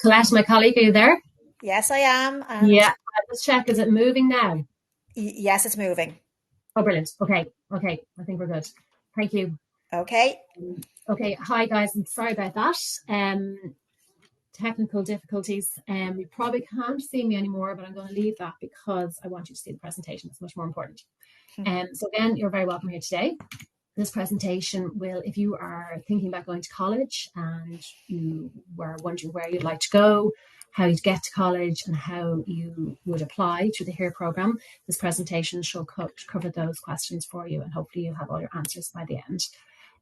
Colette, my colleague, are you there? Yes, I am. And Yeah. Let's check. Is it moving now? yes, it's moving. Oh, brilliant. Okay. Okay. I think we're good. Thank you. Okay. Okay. Hi, guys. I'm sorry about that. Technical difficulties. You probably can't see me anymore, but I'm going to leave that because I want you to see the presentation. It's much more important. So again, you're very welcome here today. This presentation will, if you are thinking about going to college and you were wondering where you'd like to go, how you'd get to college and how you would apply to the HERE program, this presentation shall cover those questions for you, and hopefully you'll have all your answers by the end.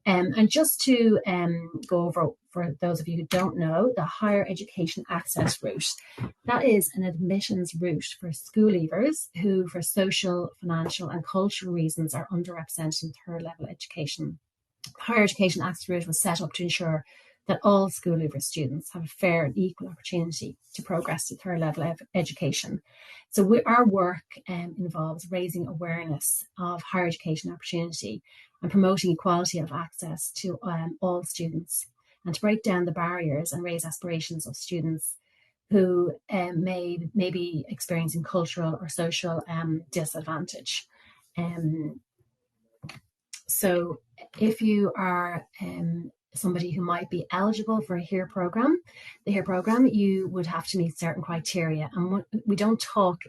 And just to go over, for those of you who don't know, the Higher Education Access Route. That is an admissions route for school leavers who, for social, financial and cultural reasons, are underrepresented in third level education. Higher Education Access Route was set up to ensure that all school leaver students have a fair and equal opportunity to progress to third level education. So our work involves raising awareness of higher education opportunity and promoting equality of access to all students, and to break down the barriers and raise aspirations of students who may be experiencing cultural or social disadvantage. So if you are somebody who might be eligible for a HERE program, the HERE program, you would have to meet certain criteria. And we don't talk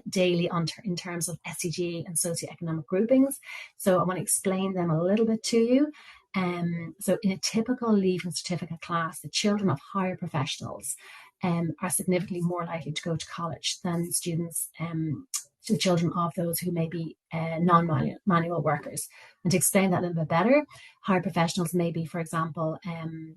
daily in terms of SEG and socioeconomic groupings. So I want to explain them a little bit to you. So in a typical leaving certificate class, the children of higher professionals are significantly more likely to go to college than students, the children of those who may be non-manual workers. And to explain that a little bit better, higher professionals may be, for example, an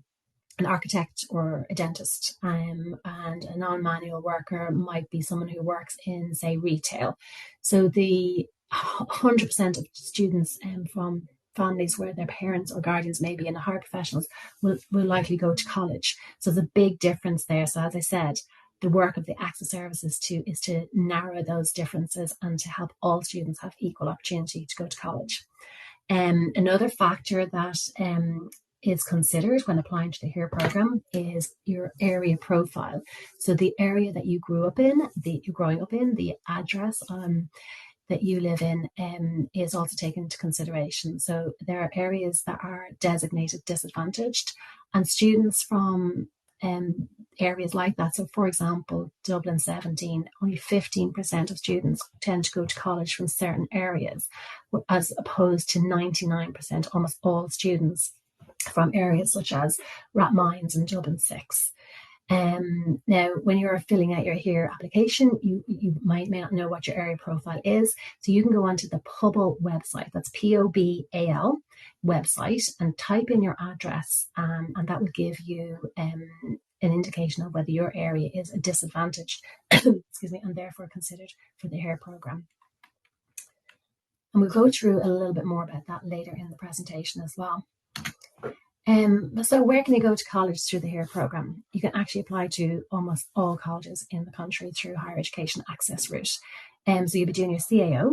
architect or a dentist, and a non-manual worker might be someone who works in, say, retail. So the 100% of students from families where their parents or guardians may be in the higher professionals will likely go to college. So there's a big difference there. So as I said, the work of the access services is to narrow those differences and to help all students have equal opportunity to go to college. Another factor that is considered when applying to the HERE program is your area profile. So the area that you grew up in, you're growing up in, the address that you live in is also taken into consideration. So there are areas that are designated disadvantaged, and students from areas like that. So for example, Dublin 17, only 15% of students tend to go to college from certain areas, as opposed to 99%, almost all students from areas such as Rathmines and Dublin 6. Now, when you're filling out your HERE application, you may not know what your area profile is. So you can go onto the PUBL website, that's POBAL website, and type in your address, and that will give you an indication of whether your area is a disadvantage, excuse me, and therefore considered for the HERE program. And we'll go through a little bit more about that later in the presentation as well. So where can you go to college through the HERE program? You can actually apply to almost all colleges in the country through Higher Education Access Route. So you'll be doing your CAO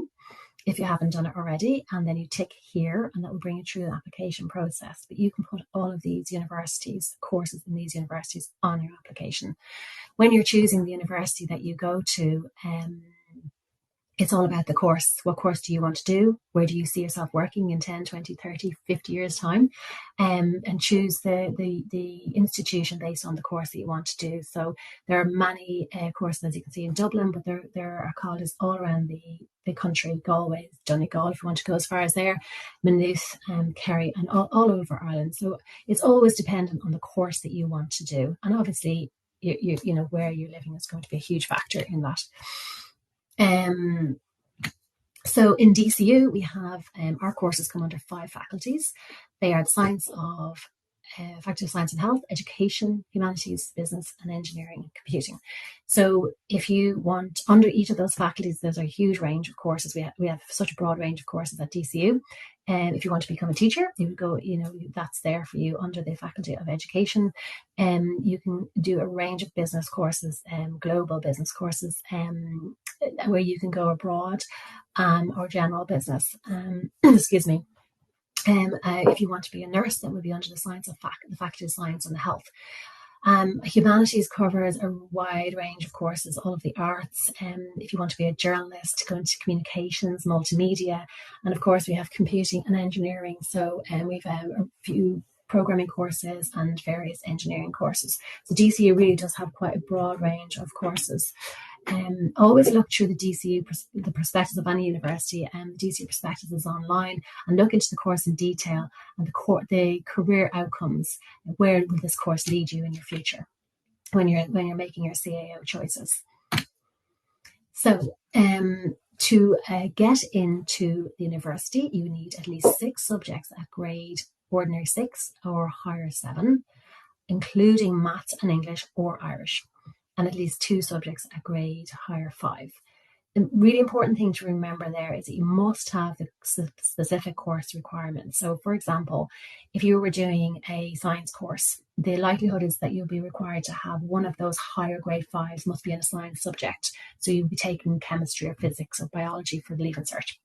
if you haven't done it already, and then you tick HERE, and that will bring you through the application process. But you can put all of these universities, courses in these universities, on your application. When you're choosing the university that you go to, it's all about the course. What course do you want to do? Where do you see yourself working in 10, 20, 30, 50 years' time? And choose the institution based on the course that you want to do. So there are many courses, as you can see, in Dublin, but there are colleges all around the country: Galway, Donegal, if you want to go as far as there, Maynooth, Kerry, and all over Ireland. So it's always dependent on the course that you want to do. And obviously, you know, where you're living is going to be a huge factor in that. So in DCU, we have our courses come under 5 faculties. They are the science of Faculty of Science and Health, Education, Humanities, Business and Engineering and Computing. So if you want, under each of those faculties, there's a huge range of courses. We have such a broad range of courses at DCU. And if you want to become a teacher, you would go, you know, that's there for you under the Faculty of Education. You can do a range of business courses, global business courses, where you can go abroad, or general business. Excuse me. If you want to be a nurse, that would be under the science of the Faculty of Science and Health. Humanities covers a wide range of courses, all of the arts. If you want to be a journalist, go into communications, multimedia, and of course we have computing and engineering. So we've a few programming courses and various engineering courses. So DCU really does have quite a broad range of courses. Always look through the DCU, the prospectus of any university, and the DCU prospectus is online, and look into the course in detail and the career outcomes. Where will this course lead you in your future when you're making your CAO choices? So to get into the university, you need at least 6 subjects at grade ordinary 6 or higher 7, including maths and English or Irish, and at least 2 subjects at grade higher 5. The really important thing to remember there is that you must have the specific course requirements. So for example, if you were doing a science course, the likelihood is that you'll be required to have one of those higher grade 5s must be in a science subject. So you'll be taking chemistry or physics or biology for the Leaving Cert.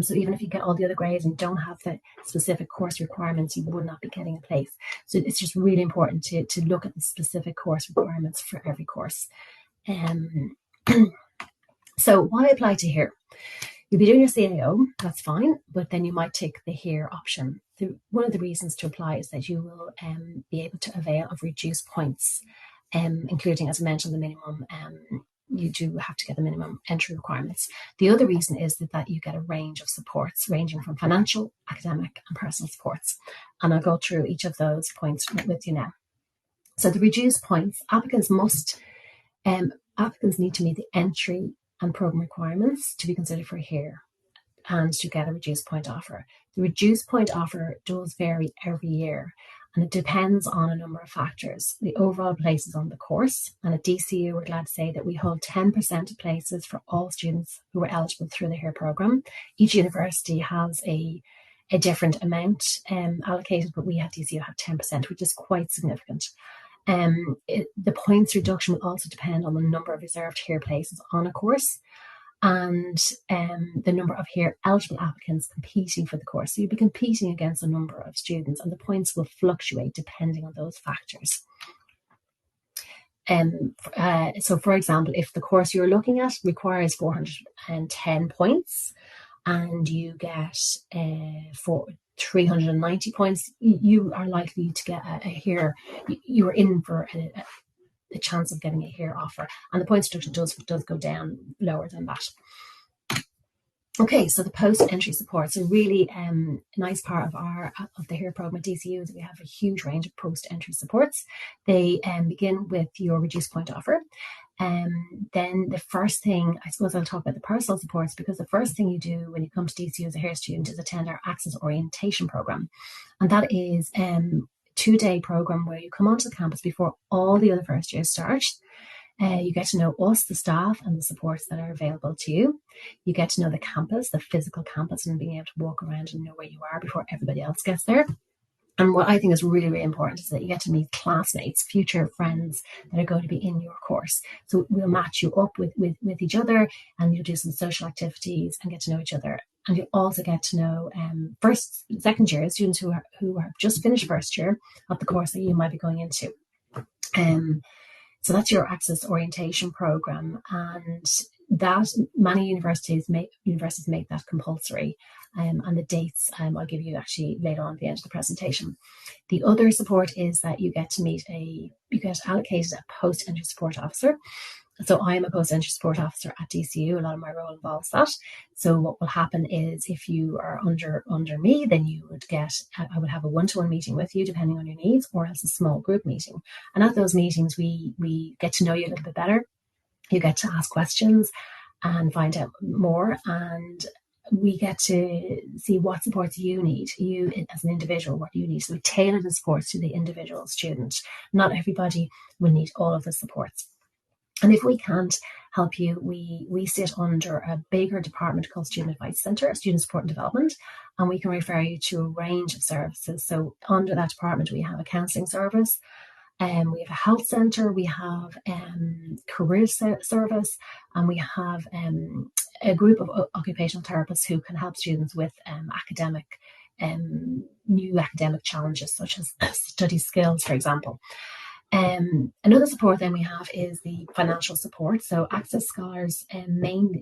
So even if you get all the other grades and don't have the specific course requirements, you would not be getting a place. So it's just really important to look at the specific course requirements for every course. So why apply to here? You'll be doing your CAO, that's fine, but then you might take the here option. One of the reasons to apply is that you will be able to avail of reduced points, including, as I mentioned, the minimum. You do have to get the minimum entry requirements. The other reason is that you get a range of supports ranging from financial, academic and personal supports. And I'll go through each of those points with you now. So the reduced points, applicants need to meet the entry and program requirements to be considered for here and to get a reduced point offer. The reduced point offer does vary every year, and it depends on a number of factors. The overall places on the course, and at DCU we're glad to say that we hold 10% of places for all students who are eligible through the HERE programme. Each university has a different amount allocated, but we at DCU have 10%, which is quite significant. The points reduction will also depend on the number of reserved HERE places on a course and the number of HERE eligible applicants competing for the course. So you'll be competing against a number of students, and the points will fluctuate depending on those factors. So for example, if the course you're looking at requires 410 points and you get 390 points, you are likely to get a HERE. You are in for a chance of getting a HERE offer, and the points reduction does go down lower than that. Okay, so the post-entry supports are really a nice part of the HERE program at DCU is we have a huge range of post-entry supports. They begin with your reduced point offer. Then the first thing, I suppose I'll talk about the personal supports, because the first thing you do when you come to DCU as a HERE student is attend our Access Orientation Programme. And that is a 2-day programme where you come onto the campus before all the other first years start. You get to know us, the staff, and the supports that are available to you. You get to know the campus, the physical campus, and being able to walk around and know where you are before everybody else gets there. And what I think is really, really important is that you get to meet classmates, future friends that are going to be in your course. So we'll match you up with each other, and you'll do some social activities and get to know each other. And you'll also get to know second year students who have just finished first year of the course that you might be going into. So that's your Access Orientation Programme, and that many universities make that compulsory. And the dates I'll give you actually later on at the end of the presentation. The other support is that you get allocated a post-entry support officer. So I am a post-entry support officer at DCU. A lot of my role involves that. So what will happen is if you are under me, then you would I would have a one-to-one meeting with you depending on your needs, or else a small group meeting. And at those meetings, we get to know you a little bit better. You get to ask questions and find out more, and we get to see what supports you need, you as an individual, what you need. So we tailor the supports to the individual student. Not everybody will need all of the supports. And if we can't help you, we sit under a bigger department called Student Advice Centre, Student Support and Development, and we can refer you to a range of services. So under that department, we have a counselling service, we have a health centre, we have career service, and we have a group of occupational therapists who can help students with new academic challenges, such as study skills, for example. Another support then we have is the financial support. So Access Scholars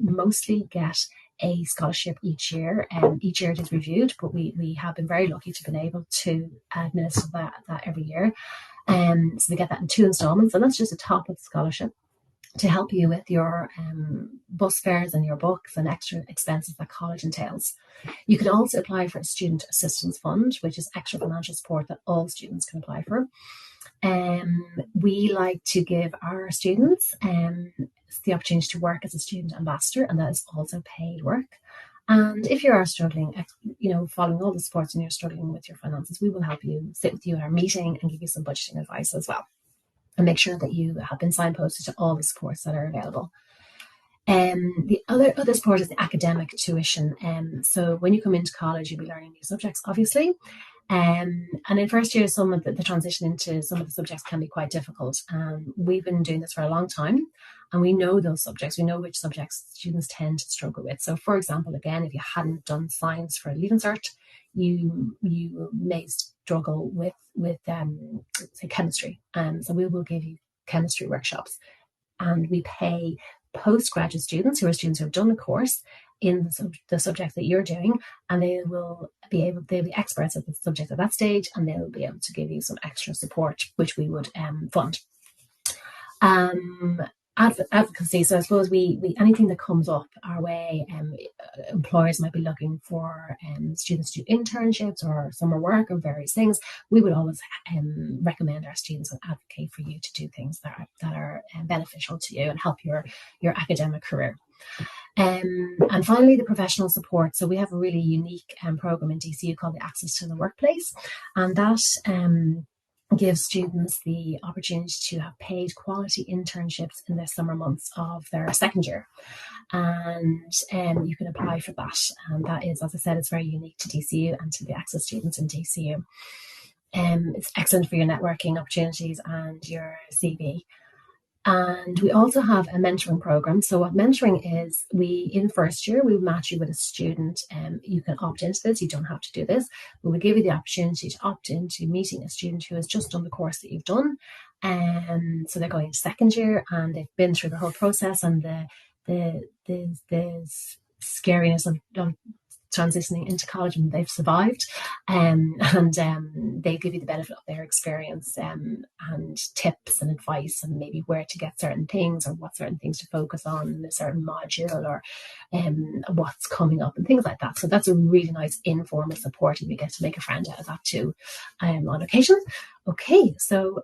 mostly get a scholarship each year. Each year it is reviewed, but we have been very lucky to have been able to administer that every year. So they get that in 2 installments, and that's just a top-up scholarship to help you with your bus fares and your books and extra expenses that college entails. You can also apply for a student assistance fund, which is extra financial support that all students can apply for. We like to give our students the opportunity to work as a student ambassador, and that is also paid work. And if you are struggling, following all the supports and you're struggling with your finances, we will help you, sit with you at our meeting and give you some budgeting advice as well, and make sure that you have been signposted to all the supports that are available. The other support is the academic tuition. So when you come into college, you'll be learning new subjects, obviously. And in first year, some of the transition into some of the subjects can be quite difficult. We've been doing this for a long time, and we know those subjects. We know which subjects students tend to struggle with. So, for example, again, if you hadn't done science for Leaving Cert, you may struggle with say chemistry. So we will give you chemistry workshops, and we pay postgraduate students who are students who have done the course in the subject that you're doing, and they'll be experts at the subject at that stage, and they'll be able to give you some extra support, which we would fund. Advocacy. So I suppose we anything that comes up our way, employers might be looking for students to do internships or summer work or various things. We would always recommend our students and advocate for you to do things that are beneficial to you and help your academic career. And finally, the professional support. So we have a really unique program in DCU called the Access to the Workplace, and that gives students the opportunity to have paid quality internships in the summer months of their second year. And you can apply for that. And that is, as I said, it's very unique to DCU and to the Access students in DCU. It's excellent for your networking opportunities and your CV. And we also have a mentoring program. So what mentoring is, in first year, we match you with a student. You can opt into this. You don't have to do this, but we give you the opportunity to opt into meeting a student who has just done the course that you've done. So they're going into second year and they've been through the whole process and the scariness of transitioning into college, and they've survived, and they give you the benefit of their experience and tips and advice, and maybe where to get certain things or what certain things to focus on in a certain module, or what's coming up and things like that. So that's a really nice informal support, and we get to make a friend out of that too on occasion. Okay, so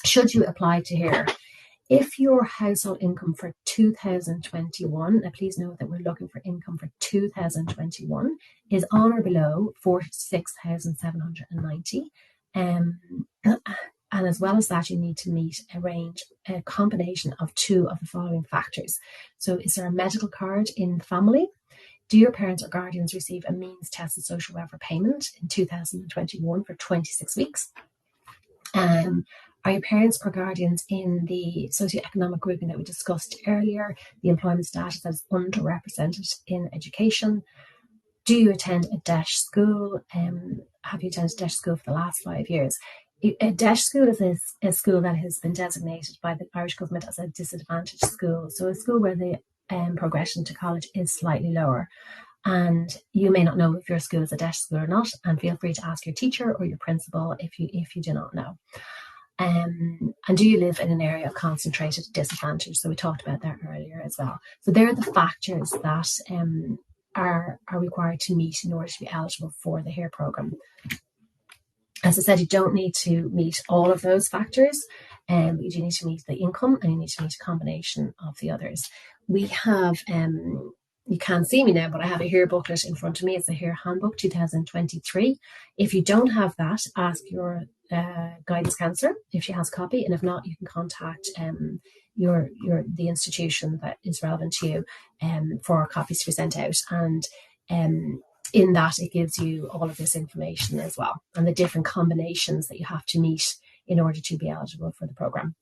should you apply to here? If your household income for 2021, now please note that we're looking for income for 2021, is on or below 46,790, and as well as that, you need to meet a combination of 2 of the following factors. So is there a medical card in the family? Do your parents or guardians receive a means tested social welfare payment in 2021 for 26 weeks? Are your parents or guardians in the socioeconomic grouping that we discussed earlier, the employment status that is underrepresented in education? Do you attend a DESH school? Have you attended a DESH school for the last 5 years? A DESH school is a school that has been designated by the Irish government as a disadvantaged school. So a school where the progression to college is slightly lower. And you may not know if your school is a DESH school or not, and feel free to ask your teacher or your principal if you do not know. And do you live in an area of concentrated disadvantage? So we talked about that earlier as well. So there are the factors that are required to meet in order to be eligible for the HERE programme. As I said, you don't need to meet all of those factors, but you do need to meet the income, and you need to meet a combination of the others. We have, you can't see me now, but I have a HERE booklet in front of me. It's the HERE Handbook 2023. If you don't have that, ask your guidance counsellor if she has a copy, and if not, you can contact the institution that is relevant to you for copies to be sent out. And in that, it gives you all of this information as well, and the different combinations that you have to meet in order to be eligible for the programme.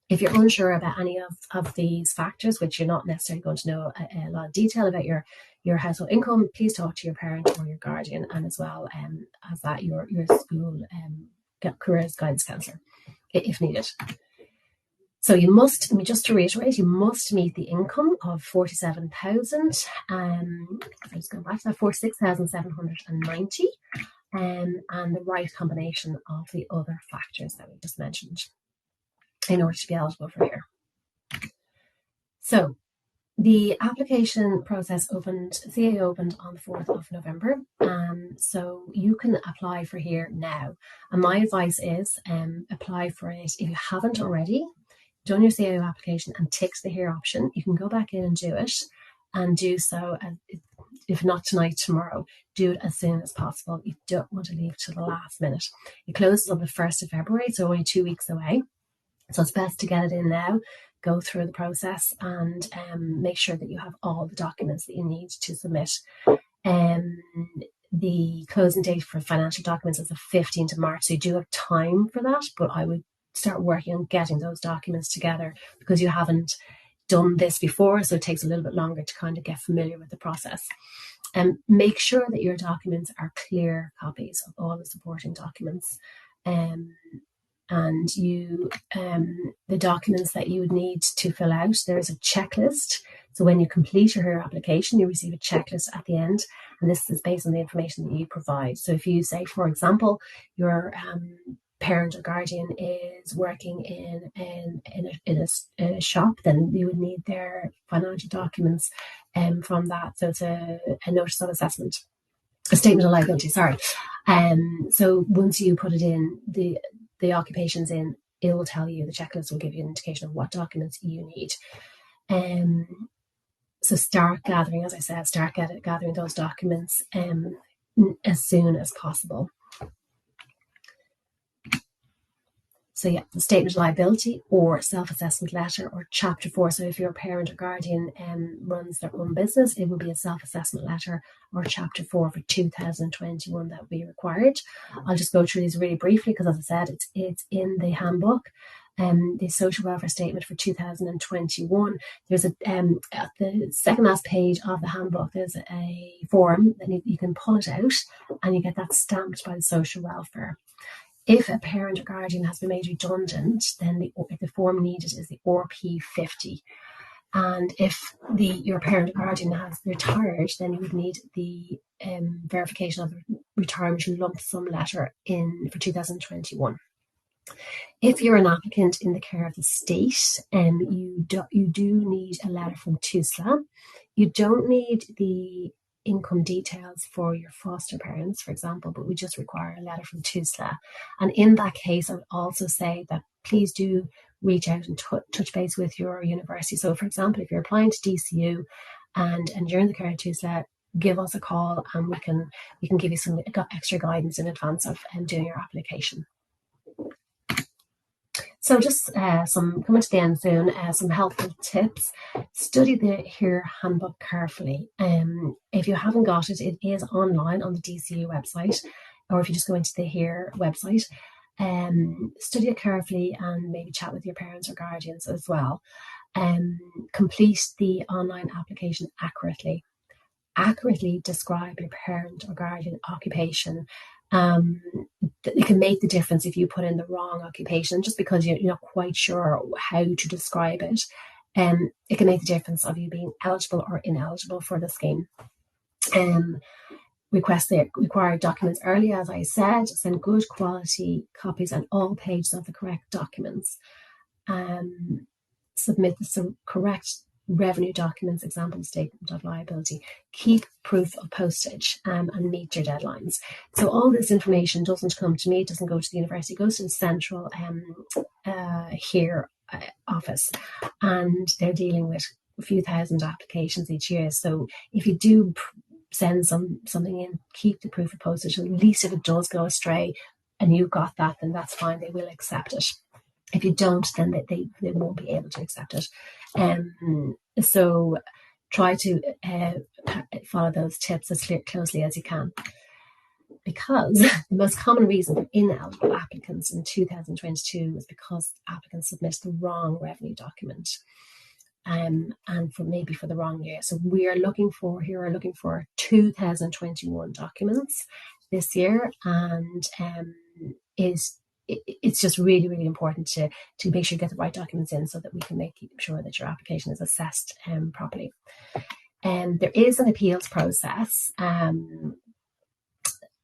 If you're unsure about any of these factors, which you're not necessarily going to know a lot of detail about your household income, please talk to your parent or your guardian, and as well as that, your school careers guidance counsellor. if needed. So you must, just to reiterate, you must meet the income of 47,000. I'm just going back to that, 46,790, and the right combination of the other factors that we just mentioned in order to be eligible for here. So the application process opened, CAO opened on the 4th of November. So you can apply for here now. And my advice is apply for it if you haven't already done your CAO application and ticked the here option. You can go back in and do it, and do so, if not tonight, tomorrow. Do it as soon as possible. You don't want to leave till the last minute. It closes on the 1st of February, so only 2 weeks away. So it's best to get it in now, go through the process, and make sure that you have all the documents that you need to submit. The closing date for financial documents is the 15th of March, so you do have time for that, but I would start working on getting those documents together because you haven't done this before, so it takes a little bit longer to kind of get familiar with the process. And make sure that your documents are clear copies of all the supporting documents. And you, the documents that you would need to fill out, there's a checklist. So when you complete your application, you receive a checklist at the end, and this is based on the information that you provide. So if you say, for example, your parent or guardian is working in a shop, then you would need their financial documents from that. So it's a notice of assessment, a statement of liability, sorry. So once you put it in, the occupations in, it will tell you, the checklist will give you an indication of what documents you need. So start gathering, as I said, gathering those documents as soon as possible. So yeah, the statement of liability or self-assessment letter or chapter 4. So if your parent or guardian runs their own business, it will be a self-assessment letter or chapter 4 for 2021 that will be required. I'll just go through these really briefly because, as I said, it's in the handbook. The social welfare statement for 2021. There's at the second last page of the handbook, there's a form that you can pull it out and you get that stamped by the social welfare. If a parent or guardian has been made redundant, then the form needed is the RP50. And if your parent or guardian has retired, then you would need the verification of the retirement lump sum letter for 2021. If you're an applicant in the care of the state, you do need a letter from TUSLA. You don't need the income details for your foster parents, for example, but we just require a letter from TUSLA. And in that case, I would also say that please do reach out and touch base with your university. So, for example, if you're applying to DCU and you're in the care of TUSLA, give us a call and we can give you some extra guidance in advance of doing your application. So just coming to the end soon, some helpful tips. Study the HERE handbook carefully. If you haven't got it, it is online on the DCU website, or if you just go into the HERE website, study it carefully and maybe chat with your parents or guardians as well. Complete the online application accurately. Accurately describe your parent or guardian occupation. It can make the difference if you put in the wrong occupation, just because you're not quite sure how to describe it. It can make the difference of you being eligible or ineligible for the scheme. Request the required documents early, as I said. Send good quality copies and all pages of the correct documents. Submit the correct revenue documents, example statement of liability. Keep proof of postage and meet your deadlines. So all this information doesn't come to me, it doesn't go to the university, it goes to the central HERE office, and they're dealing with a few thousand applications each year. So if you do send something in, keep the proof of postage. At least if it does go astray and you got that, then that's fine, they will accept it. If you don't, then they won't be able to accept it. So try to follow those tips as closely as you can. Because the most common reason for ineligible applicants in 2022 was because applicants submitted the wrong revenue document. And maybe for the wrong year. So we're looking for 2021 documents this year, and is it's just really, really important to make sure you get the right documents in so that we can make sure that your application is assessed properly. And there is an appeals process, and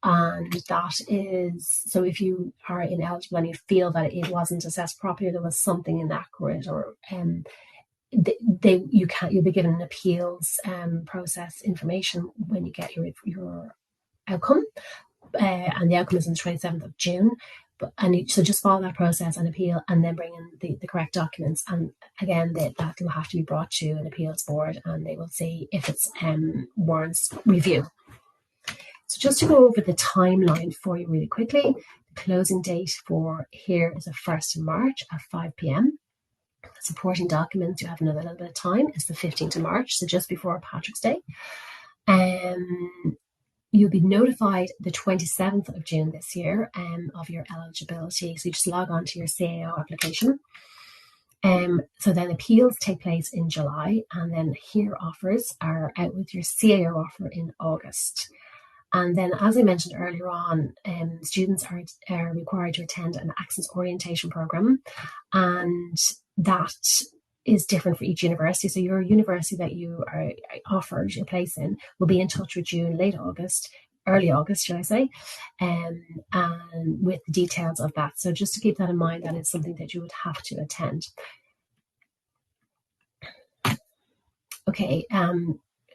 that is, so if you are ineligible and you feel that it wasn't assessed properly, there was something inaccurate, or you'll be given an appeals process information when you get your outcome, and the outcome is on the 27th of June. So just follow that process and appeal, and then bring in the correct documents. And again, that will have to be brought to an appeals board, and they will see if it's warrants review. So just to go over the timeline for you really quickly, the closing date for here is the 1st of March at 5 p.m. Supporting documents, you have another little bit of time, is the 15th of March, so just before Patrick's Day. You'll be notified the 27th of June this year of your eligibility. So you just log on to your CAO application. So then appeals take place in July, and then HERE offers are out with your CAO offer in August. And then, as I mentioned earlier on, students are required to attend an access orientation program, and that is different for each university. So your university that you are offered your place in will be in touch with you in early August, should I say, and with the details of that. So just to keep that in mind, that is something that you would have to attend. Okay,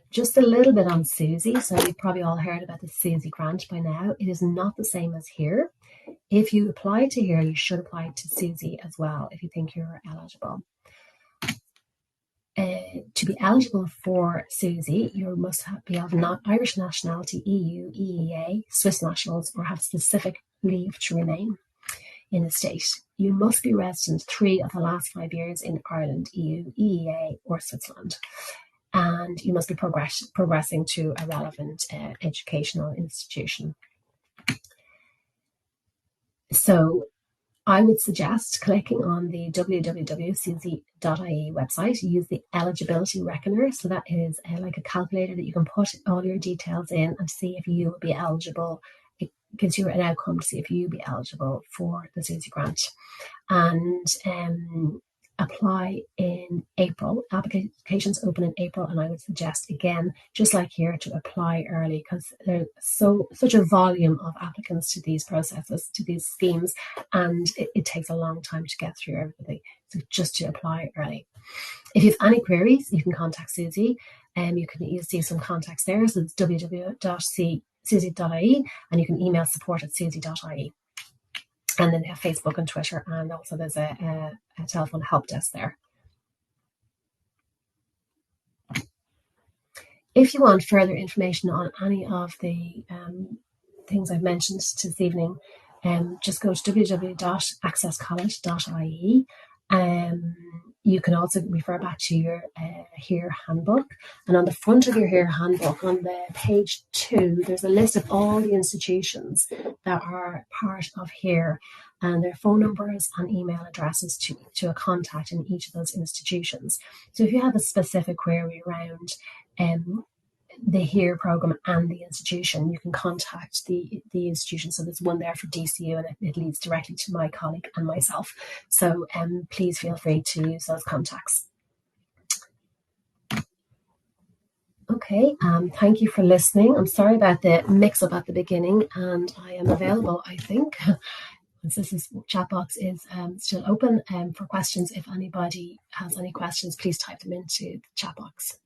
just a little bit on SUSI. So you've probably all heard about the SUSI grant by now. It is not the same as HERE. If you apply to HERE, you should apply to SUSI as well if you think you're eligible. To be eligible for SUSI, you must be of Irish nationality, EU, EEA, Swiss nationals, or have specific leave to remain in the state. You must be resident 3 of the last 5 years in Ireland, EU, EEA, or Switzerland. And you must be progressing to a relevant educational institution. So I would suggest clicking on the www.susi.ie website. Use the eligibility reckoner. So that is like a calculator that you can put all your details in and see if you will be eligible. It gives you an outcome to see if you will be eligible for the SUSI grant. And apply in April. Applications open in April, and I would suggest, again, just like HERE, to apply early, because there's such a volume of applicants to these processes, to these schemes, and it takes a long time to get through everything. So just to apply early. If you have any queries, you can contact SUSI, and you'll see some contacts there. So it's www.susi.ie, and you can email support@susi.ie. And then they have Facebook and Twitter, and also there's a telephone help desk there. If you want further information on any of the things I've mentioned this evening, just go to www.accesscollege.ie. You can also refer back to your HERE handbook. And on the front of your HERE handbook, on the page 2, there's a list of all the institutions that are part of HERE, and their phone numbers and email addresses to a contact in each of those institutions. So if you have a specific query around the HERE program and the institution, you can contact the institution. So there's one there for DCU, and it leads directly to my colleague and myself. So please feel free to use those contacts. Okay, thank you for listening. I'm sorry about the mix-up at the beginning, and I am available, I think, once this chat box is still open for questions. If anybody has any questions, please type them into the chat box.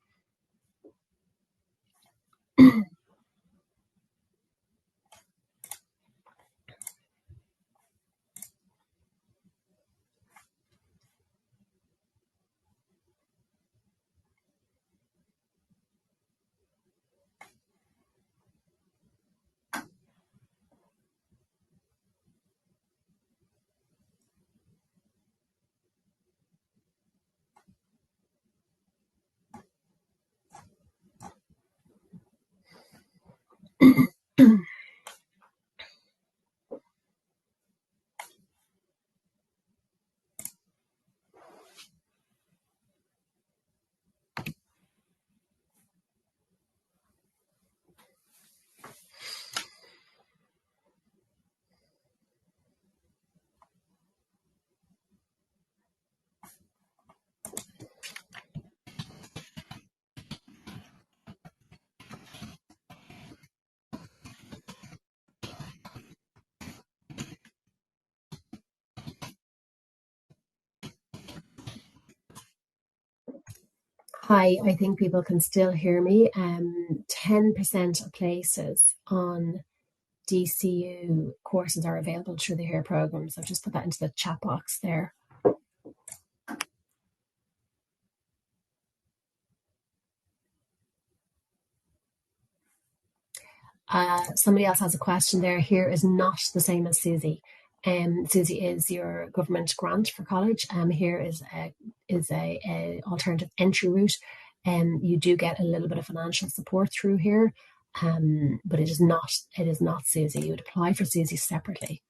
Hi, I think people can still hear me. 10% of places on DCU courses are available through the HERE program. So I've just put that into the chat box there. Somebody else has a question there. HERE is not the same as SUSI. SUSI is your government grant for college. HERE is a alternative entry route. You do get a little bit of financial support through HERE, but it is not SUSI. You would apply for SUSI separately.